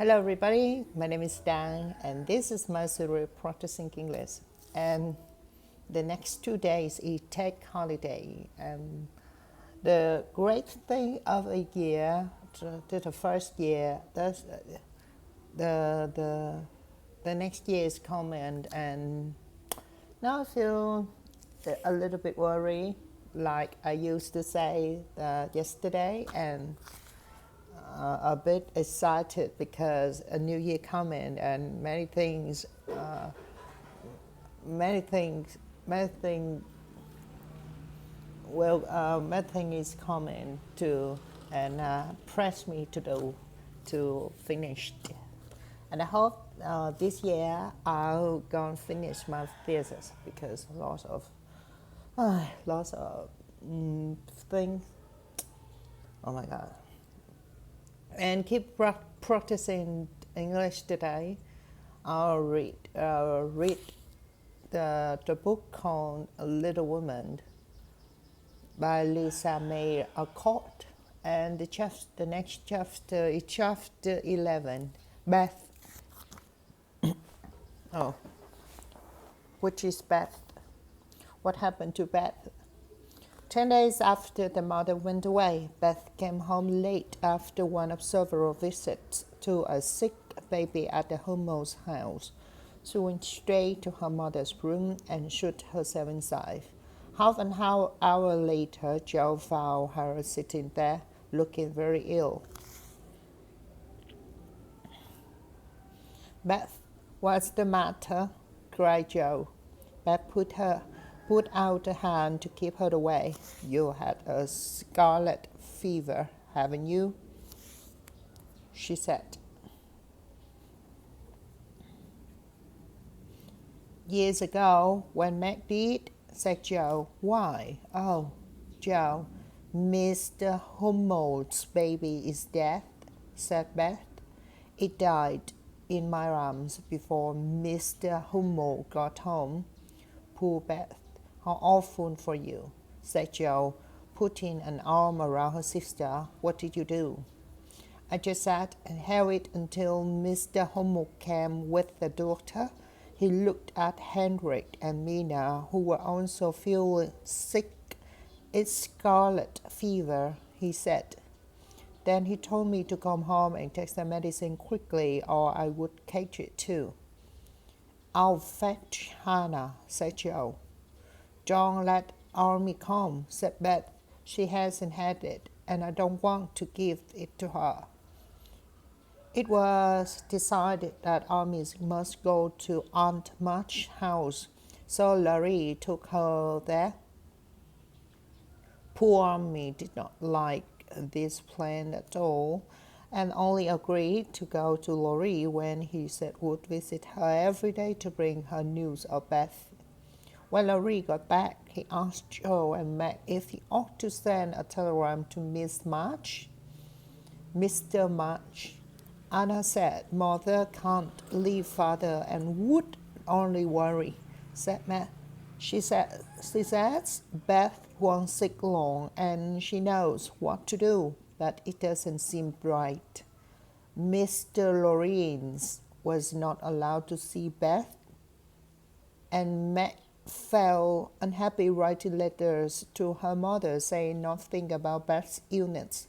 Hello, everybody. My name is Dan, and this is my series Practicing English. And the next 2 days is take holiday. And the great thing of a year, to the first year, the the the next year is coming, and now I feel a little bit worried, like I used to say yesterday, and a bit excited because a new year coming and many things many thing is coming to and press me to do to finish, and I hope this year I'll go and finish my thesis because lots of things. Oh my God. And keep practicing English today. I'll read the book called Little Woman by Lisa May Alcott, and the next chapter is chapter 11, Beth. Oh, which is Beth? What happened to Beth? 10 days after the mother went away, Beth came home late after one of several visits to a sick baby at the Hummels house. She went straight to her mother's room and shut herself inside. Half an hour later, Jo found her sitting there, looking very ill. Beth, what's the matter? Cried Jo. Beth put out a hand to keep her away. You had a scarlet fever, haven't you? She said. Years ago, when Meg did, said Jo. Why? Oh, Jo, Mr. Hummold's baby is dead, said Beth. It died in my arms before Mr. Hummold got home. Poor Beth. How awful for you, said Jo, putting an arm around her sister. What did you do? I just sat and held it until Mr. Hummel came with the doctor. He looked at Henrik and Mina, who were also feeling sick. It's scarlet fever, he said. Then he told me to come home and take some medicine quickly, or I would catch it too. I'll fetch Hannah, said Jo. Don't let Army come, said Beth. She hasn't had it, and I don't want to give it to her. It was decided that Army must go to Aunt March's house, so Larry took her there. Poor Army did not like this plan at all, and only agreed to go to Laurie when he said would visit her every day to bring her news of Beth. When Laurie got back, he asked Jo and Meg if he ought to send a telegram to Miss March. Mr. March. Anna said, Mother can't leave Father and would only worry, said Meg. She says Beth won't sick long and she knows what to do, but it doesn't seem right. Mr. Lorenz was not allowed to see Beth, and Meg felt unhappy writing letters to her mother saying nothing about Beth's illness.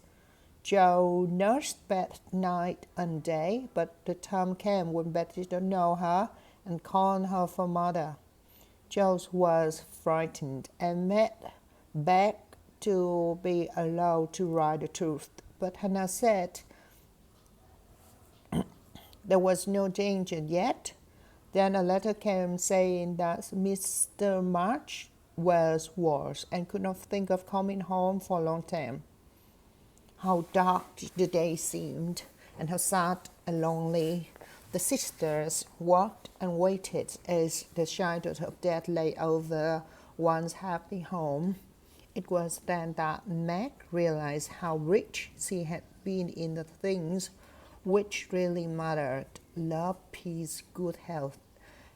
Jo nursed Beth night and day, but the time came when Beth didn't know her and called her for mother. Jo was frightened and begged to be allowed to write the truth, but Hannah said there was no danger yet. Then a letter came saying that Mr. March was worse and could not think of coming home for a long time. How dark the day seemed, and how sad and lonely. The sisters walked and waited as the shadow of death lay over one's happy home. It was then that Meg realized how rich she had been in the things which really mattered: love, peace, good health.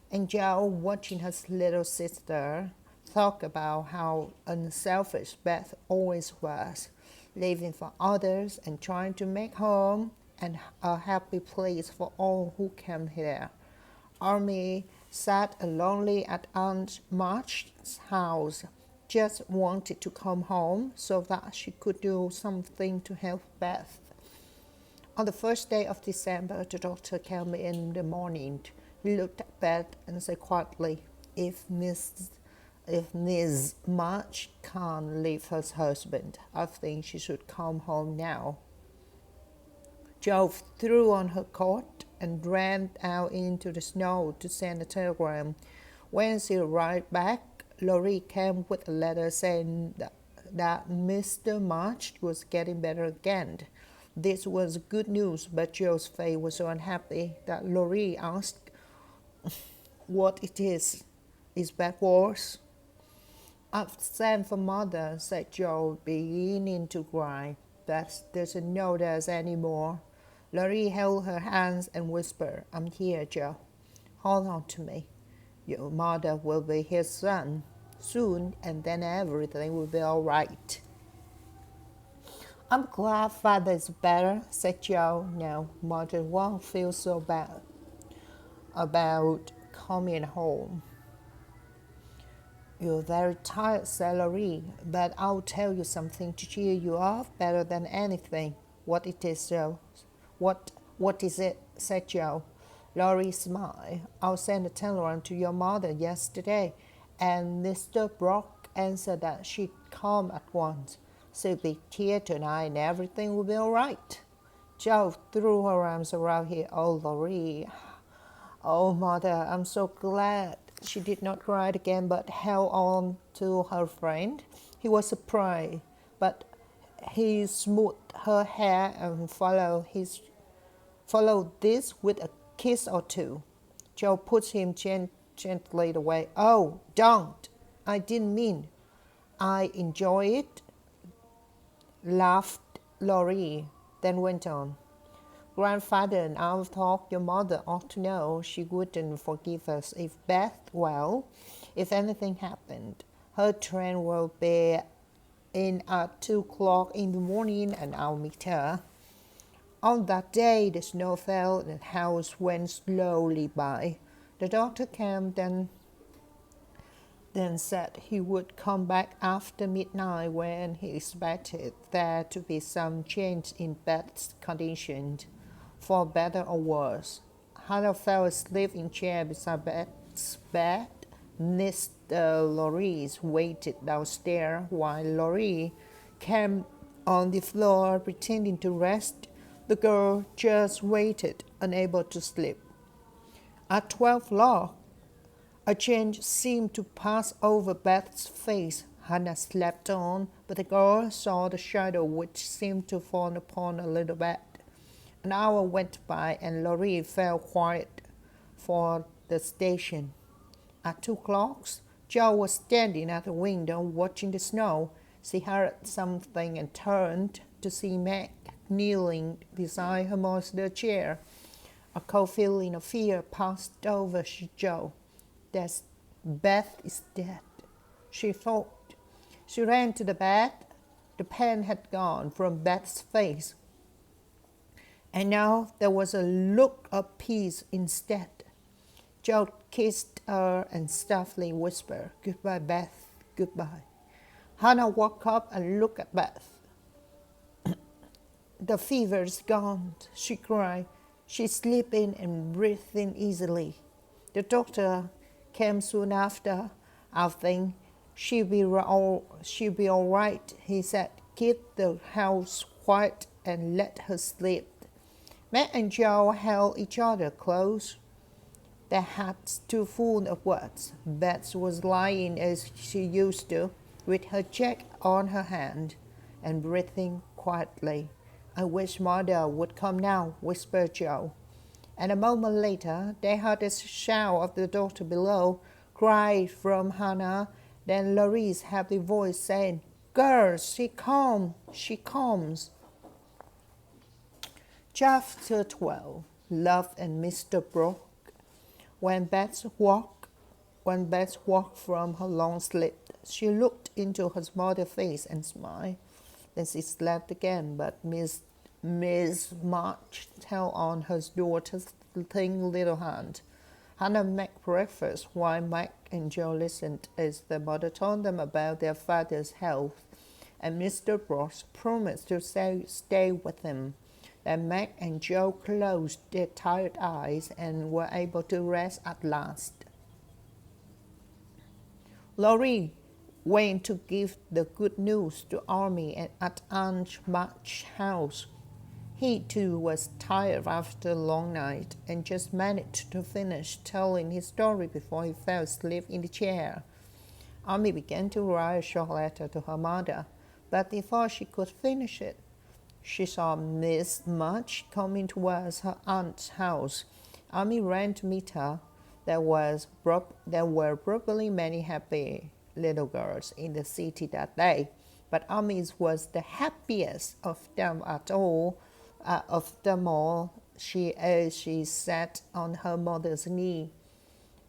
And Jo, watching her little sister, thought about how unselfish Beth always was, living for others and trying to make home and a happy place for all who came there. Amy sat lonely at Aunt March's house, just wanted to come home so that she could do something to help Beth. On the first day of December, the doctor came in the morning. He looked at Beth and said quietly, if Miss March can't leave her husband, I think she should come home now. Jo threw on her coat and ran out into the snow to send a telegram. When she arrived back, Laurie came with a letter saying that Mr. March was getting better again. This was good news, but Jo's face was so unhappy that Laurie asked what it is. Is Beth worse? I've sent for Mother, said Jo, beginning to cry. Beth doesn't know us anymore. Laurie held her hands and whispered, I'm here, Jo. Hold on to me. Your mother will be here soon, and then everything will be all right. I'm glad Father is better, said Jo. Now Mother won't feel so bad about coming home. You're very tired, said Laurie, but I'll tell you something to cheer you up better than anything. What it is, Jo? What is it? Said Jo. Laurie smiled. I sent a telegram to your mother yesterday, and Mr. Brock answered that she'd come at once. She'll be here tonight and everything will be all right. Jo threw her arms around her. Oh, Laurie. Oh, Mother, I'm so glad. She did not cry again, but held on to her friend. He was surprised, but he smoothed her hair and followed this with a kiss or two. Jo pushed him gently away. Oh, don't. I didn't mean. I enjoy it, laughed Laurie, then went on. Grandfather and I thought your mother ought to know she wouldn't forgive us if if anything happened. Her train will be in at 2 o'clock in the morning and I'll meet her. On that day, the snow fell and the house went slowly by. The doctor came then said he would come back after midnight when he expected there to be some change in Beth's condition, for better or worse. Hannah fell asleep in chair beside Beth's bed. Mr. Laurie waited downstairs while Laurie came on the floor pretending to rest. The girl just waited, unable to sleep. At 12 o'clock, a change seemed to pass over Beth's face. Hannah slept on, but the girl saw the shadow which seemed to fall upon a little bed. An hour went by, and Laurie fell quiet for the station. At 2 o'clock, Jo was standing at the window watching the snow. She heard something and turned to see Meg kneeling beside her mother's chair. A cold feeling of fear passed over Jo. That Beth is dead, she thought. She ran to the bed. The pain had gone from Beth's face, and now there was a look of peace instead. Jo kissed her and softly whispered, Goodbye, Beth, goodbye. Hannah woke up and looked at Beth. The fever's gone, she cried. She's sleeping and breathing easily. The doctor came soon after. I think she'll be all right, he said. Keep the house quiet and let her sleep. Meg and Jo held each other close, their hearts too full of words. Beth was lying as she used to, with her cheek on her hand, and breathing quietly. I wish Mother would come now, whispered Jo. And a moment later, they heard a shout of the daughter below, cried from Hannah, then Laurie's happy voice saying, Girls, she comes. Chapter 12. Love and Mr. Brock. When Beth woke from her long sleep, she looked into her mother's face and smiled. Then she slept again, but Miss March tell on her daughter's thin little hand. Hannah made breakfast while Mac and Joe listened as their mother told them about their father's health, and Mr. Brock promised to stay with them. Then Mac and Joe closed their tired eyes and were able to rest at last. Laurie went to give the good news to Army at Aunt March's house. He too was tired after a long night and just managed to finish telling his story before he fell asleep in the chair. Army began to write a short letter to her mother, but before she could finish it, she saw Miss March coming towards her aunt's house. Army ran to meet her. There were probably many happy little girls in the city that day, but Army's was the happiest of them all. She sat on her mother's knee.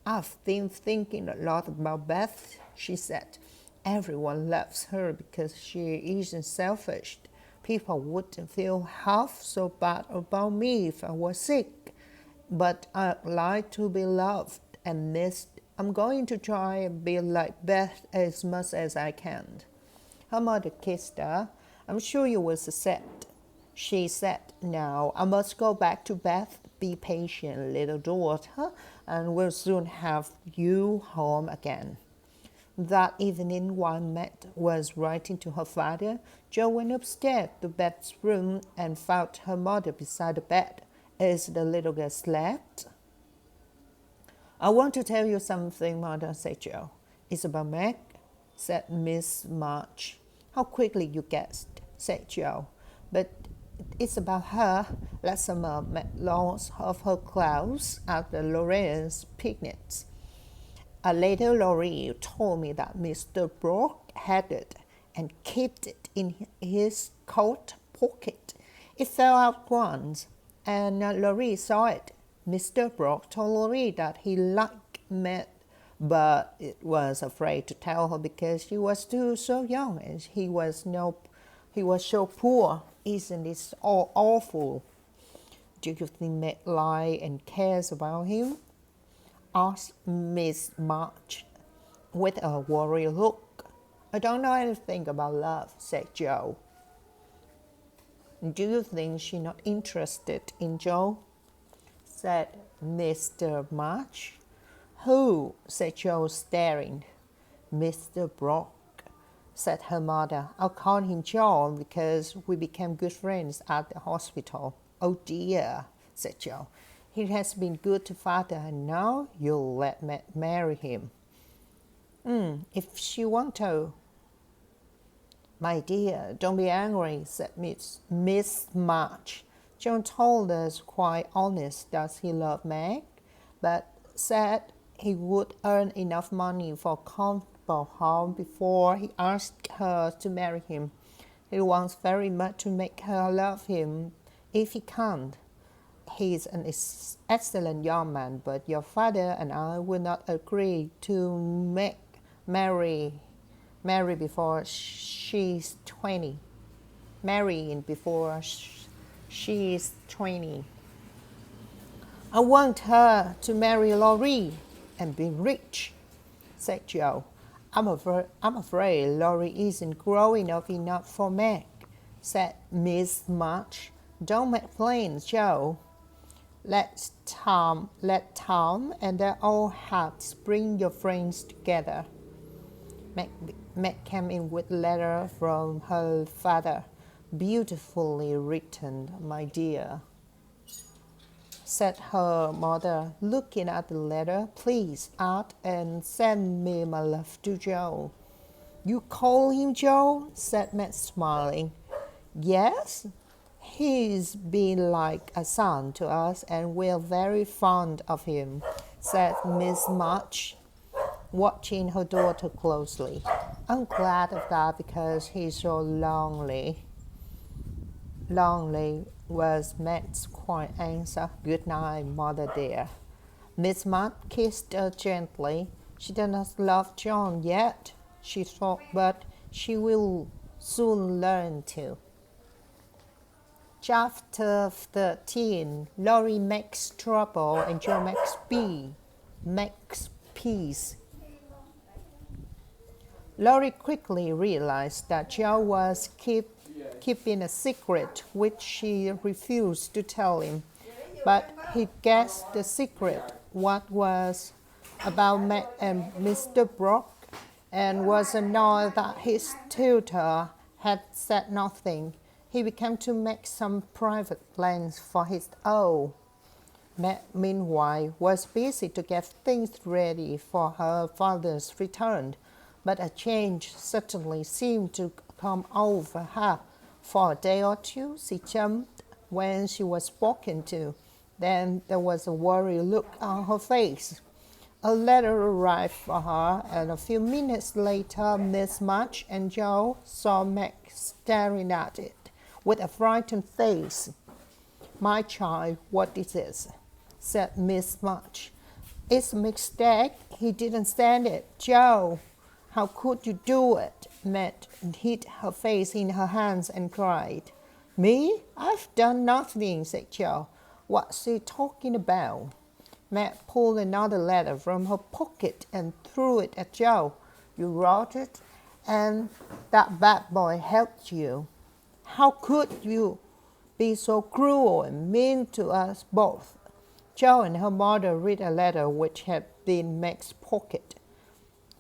I've been thinking a lot about Beth, she said. Everyone loves her because she isn't selfish. People wouldn't feel half so bad about me if I was sick. But I'd like to be loved and missed. I'm going to try and be like Beth as much as I can. Her mother kissed her. I'm sure you will accept, she said. Now I must go back to Beth. Be patient, little daughter, and we'll soon have you home again. That evening, while Matt was writing to her father, Jo went upstairs to Beth's room and found her mother beside the bed as the little girl slept. I want to tell you something, Mother, said Jo. It's about Meg, said Miss March. How quickly you guessed, said Jo. But it's about her. Last summer, Meg lost of her clothes at the Lorenz picnics. Later, Laurie told me that Mr. Brock had it and kept it in his coat pocket. It fell out once, and Laurie saw it. Mr. Brock told Laurie that he liked Meg, but it was afraid to tell her because she was still so young and he was so poor. Isn't it all awful? Do you think Meg likes and cares about him? Asked Miss March with a worried look. I don't know anything about love, said Jo. Do you think she's not interested in Jo? Said Mr. March. Who? Said Jo, staring. Mr. Brock, said her mother. I'll call him John because we became good friends at the hospital. Oh dear, said Jo. He has been good to father, and now you'll let Matt marry him. If she wants to. My dear, don't be angry, said Miss March. John told us quite honest that he loved Meg, but said he would earn enough money for a comfortable home before he asked her to marry him. He wants very much to make her love him if he can't. He's an excellent young man, but your father and I will not agree to make marry before she's 20. Marrying before she is 20. I want her to marry Laurie and be rich, said Jo. I'm afraid Laurie isn't growing up enough for Meg, said Miss March. Don't make plans, Jo. Let Tom and their old hats bring your friends together. Meg came in with a letter from her father. Beautifully written, my dear, said her mother, looking at the letter. Please add and send me my love to Jo. You call him Jo? Said Meg, smiling. Yes. He's been like a son to us, and we're very fond of him, said Miss March, watching her daughter closely. I'm glad of that because he's so lonely. Lonely was Meg's quiet answer. Good night, mother dear. Miss March kissed her gently. She does not love John yet, she thought, but she will soon learn to. Chapter 13. Laurie makes trouble and Joe makes peace. Laurie quickly realized that Joe was keeping a secret which she refused to tell him. But he guessed the secret, what was about Matt and Mr. Brock, and was annoyed that his tutor had said nothing. He began to make some private plans for his own. Matt, meanwhile, was busy to get things ready for her father's return, but a change suddenly seemed to come over her. For a day or two, she jumped when she was spoken to. Then there was a worried look on her face. A letter arrived for her, and a few minutes later, Miss March and Joe saw Meg staring at it with a frightened face. "My child, what is this?" said Miss March. "It's a mistake. He didn't send it. Joe, how could you do it?" Meg hid her face in her hands and cried. "Me? I've done nothing," said Joe. "What's he talking about?" Meg pulled another letter from her pocket and threw it at Joe. "You wrote it, and that bad boy helped you. How could you be so cruel and mean to us both?" Joe and her mother read a letter which had been in Meg's pocket.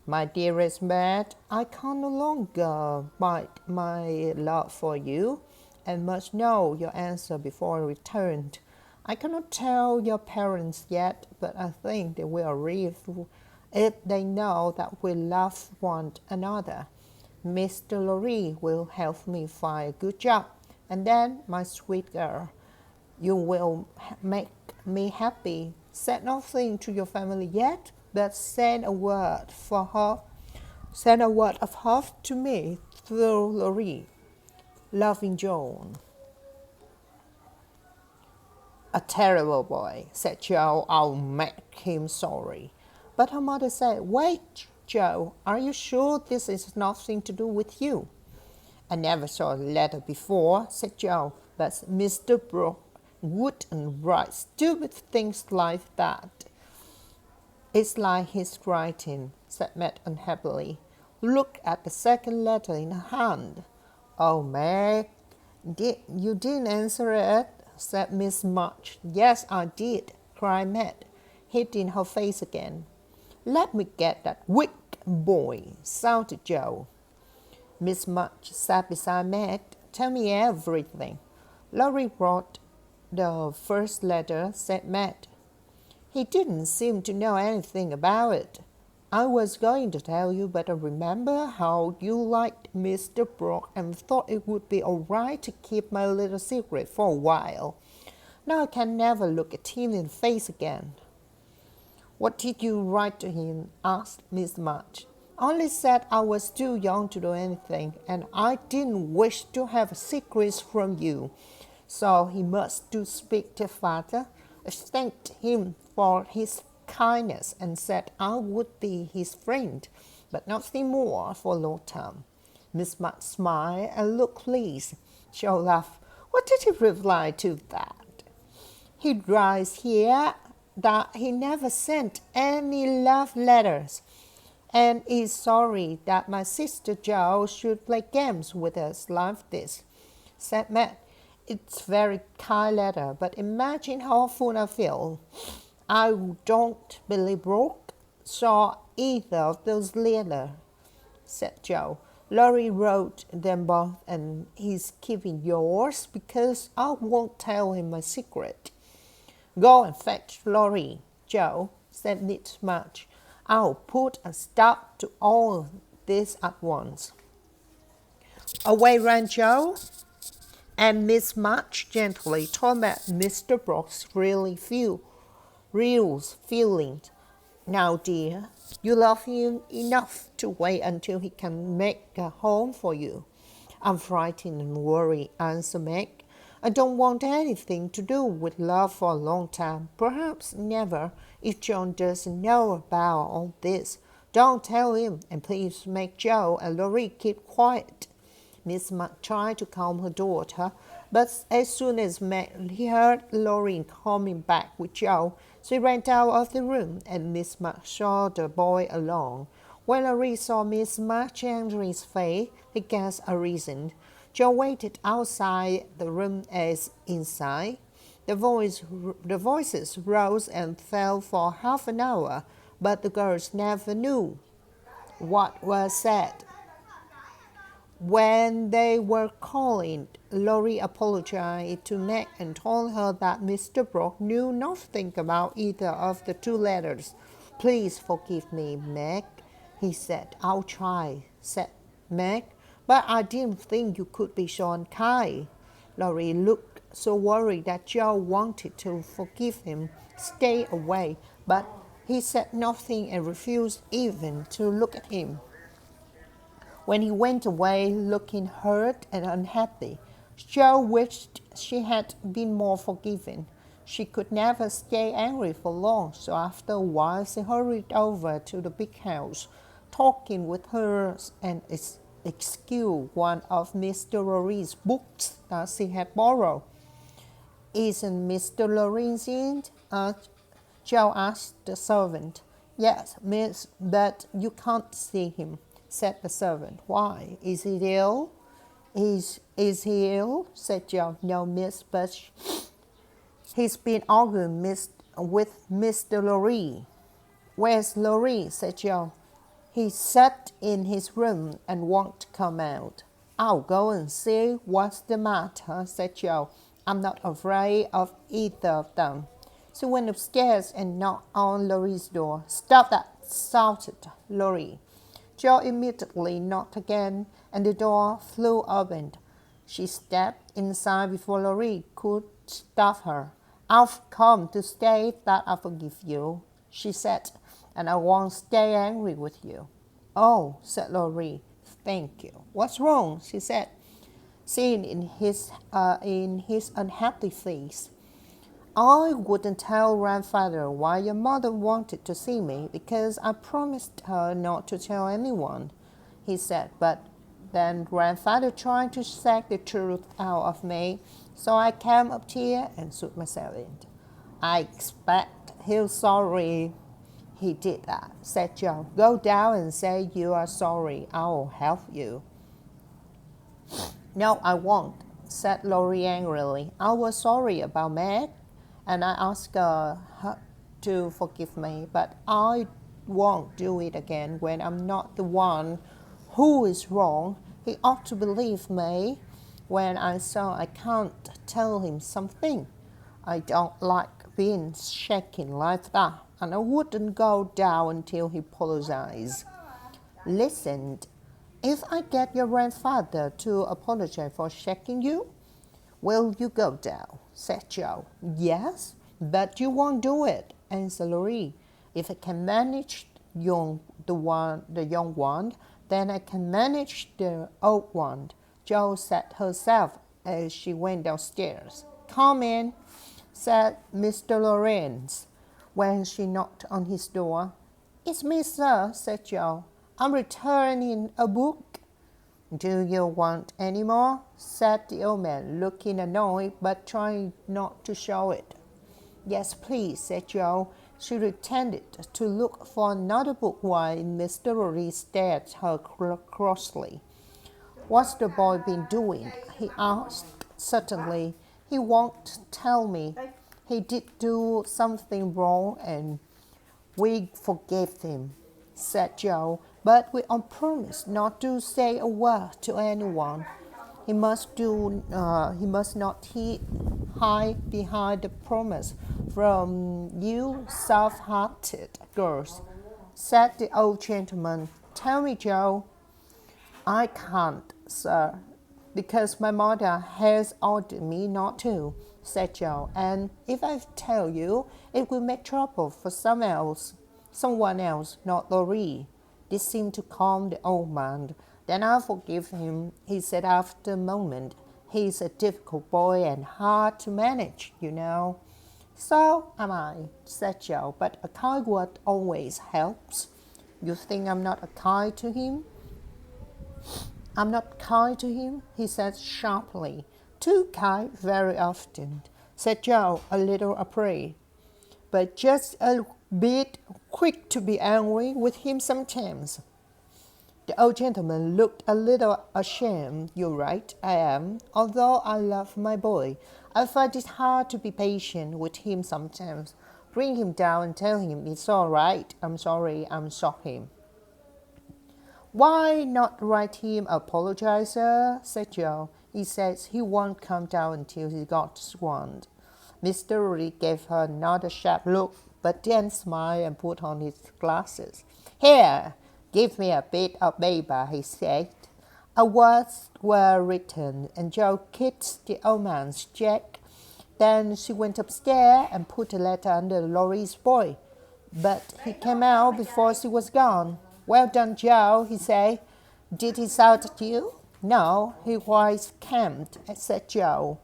"My dearest Meg, I can no longer bide my love for you, and must know your answer before I return. I cannot tell your parents yet, but I think they will relieve if they know that we love one another. Mr. Lorry will help me find a good job, and then, my sweet girl, you will make me happy. Said nothing to your family yet, but send a word of her to me through Lorry. Loving John." "A terrible boy," said Joe. "I'll make him sorry." But her mother said, "Wait, Joe, are you sure this is nothing to do with you?" "I never saw a letter before," said Joe, "but Mr. Brooke wouldn't write stupid things like that." "It's like his writing," said Meg unhappily. "Look at the second letter in her hand." "Oh, Meg, you didn't answer it," said Miss March. "Yes, I did," cried Meg, hitting her face again. "Let me get that weak boy," shouted Joe. Miss March sat beside Meg. "Tell me everything." "Laurie wrote the first letter," said Meg. "He didn't seem to know anything about it. I was going to tell you, but I remember how you liked Mr. Brooke and thought it would be all right to keep my little secret for a while. Now I can never look at him in the face again." "What did you write to him?" asked Miss March. "Only said I was too young to do anything, and I didn't wish to have secrets from you. So he must do speak to father. I thanked him for his kindness and said I would be his friend, but nothing more for a long time." Miss March smiled and looked pleased. Joe laughed. "What did he reply to that?" "He writes here that he never sent any love letters, and is sorry that my sister Joe should play games with us like this," said Meg. "It's a very kind letter, but imagine how awful I feel. I don't believe Brooke saw either of those letters," said Joe. "Laurie wrote them both, and he's keeping yours because I won't tell him my secret." "Go and fetch Laurie, Joe," said Miss March. "I'll put a stop to all this at once." Away ran Joe, and Miss March gently told Mr. Brooks real feelings. "Now, dear, you love him enough to wait until he can make a home for you." "I'm frightened and worried," answered Meg. "I don't want anything to do with love for a long time, perhaps never, if John doesn't know about all this. Don't tell him, and please make Joe and Laurie keep quiet." Miss March tried to calm her daughter, But as soon as he heard Lorraine coming back with Joe, she ran out of the room, and Miss March saw the boy along. When Lorraine saw Miss Marchandry's face, he guessed a reason. Joe waited outside the room as inside. The voices rose and fell for half an hour, but the girls never knew what was said. When they were calling, Laurie apologized to Meg and told her that Mr. Brooke knew nothing about either of the two letters. Please forgive me, Meg, he said. I'll try, said Meg, but I didn't think you could be so unkind. Laurie looked so worried that Joe wanted to forgive him, stay away, but he said nothing and refused even to look at him. When he went away looking hurt and unhappy, Jo wished she had been more forgiving. She could never stay angry for long, so after a while she hurried over to the big house, talking with her and excused one of Mr. Lorraine's books that she had borrowed. Isn't Mr. Lorraine in? Jo asked the servant. Yes, miss, but you can't see him, said the servant. Why? Is he ill? Is he ill? Said Jo. No, miss, but he's been arguing with Mr. Lorraine. Where's Lorraine? Said Jo. He sat in his room and won't come out. I'll go and see what's the matter, said Jo. I'm not afraid of either of them. She went upstairs and knocked on Lorraine's door. Stop that, shouted Lorraine. Jo immediately knocked again, and the door flew open. She stepped inside before Lorraine could stop her. I've come to say that I forgive you, she said, and I won't stay angry with you. Oh, said Lorraine, thank you. What's wrong? She said, seeing in his unhappy face. I wouldn't tell grandfather why your mother wanted to see me because I promised her not to tell anyone, he said, but then grandfather tried to shake the truth out of me, so I came up here and shook myself in. I expect he's sorry he did that, said Jo. Go down and say you are sorry. I'll help you. No, I won't, said Laurie angrily. I was sorry about Meg, and I asked her to forgive me, but I won't do it again when I'm not the one who is wrong. He ought to believe me when I say I can't tell him something. I don't like being shaken like that, and I wouldn't go down until he apologized. Listen, if I get your grandfather to apologize for shaking you, will you go down? Said Jo. Yes, but you won't do it, answered Laurie. If I can manage the young one, then I can manage the old one, Jo said herself as she went downstairs. Come in, said Mr. Lawrence when she knocked on his door. It's me, sir, said Jo. I'm returning a book. Do you want any more? Said the old man, looking annoyed but trying not to show it. Yes, please, said Jo. She pretended to look for another book while Mr. Rory stared at her crossly. What's the boy been doing? He asked. Certainly, he won't tell me. He did do something wrong and we forgave him, said Jo, but we on promise not to say a word to anyone. He must not hide behind the promise from you soft-hearted girls, said the old gentleman. Tell me, Jo. I can't, sir, because my mother has ordered me not to, said Jo, and if I tell you, it will make trouble for someone else, not Laurie. This seemed to calm the old man. Then I'll forgive him, he said after a moment. He's a difficult boy and hard to manage, you know. So am I, said Jo, but a kind word always helps. You think I'm not kind to him? I'm not kind to him, he said sharply. Too kind very often, said Joe, a little afraid, but just a bit quick to be angry with him sometimes. The old gentleman looked a little ashamed. You're right, I am. Although I love my boy, I find it hard to be patient with him sometimes. Bring him down and tell him it's all right. I'm sorry, I'm sorry. Why not write him apologize, sir? Said Joe. He says he won't come down until he got sworn. Mr. Reed gave her another sharp look, but then smiled and put on his glasses. Here, give me a bit of paper, he said. A words were written, and Joe kissed the old man's cheek. Then she went upstairs and put the letter under Laurie's boy. But he came out before she was gone. Well done, Joe, he said. Did he shout at you? No, he was camped, said Joe.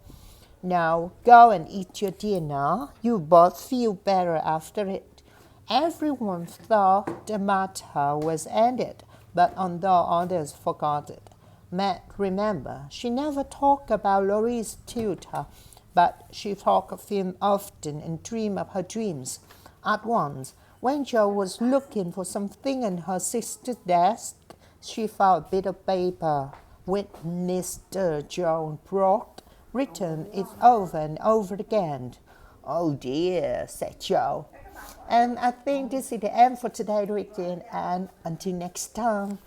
Now go and eat your dinner. You both feel better after it. Everyone thought the matter was ended, but although others forgot it, Matt remembered she never talked about Laurie's tutor, but she talked of him often and dreamed of her dreams. At once, when Jo was looking for something in her sister's desk, she found a bit of paper with Mr. John Brock written it over and over again. Oh dear, said Jo. And I think this is the end for today's reading, and until next time.